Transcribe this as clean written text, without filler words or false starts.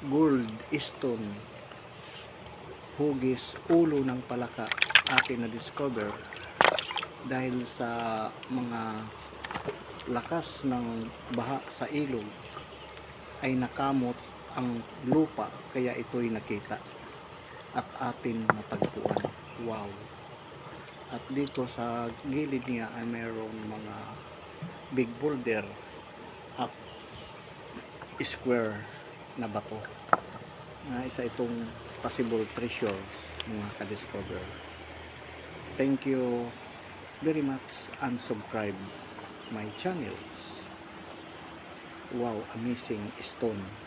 gold stone, hugis ulo ng palaka, atin na discover dahil sa mga lakas ng baha sa ilog ay nakamot ang lupa, kaya ito'y nakita at atin natagpuan. Wow! At dito sa gilid niya ay mayroong mga big boulder at square na bato na isa itong possible treasures mga ka-discover. Thank you very much and subscribe my channels. Wow, amazing stone.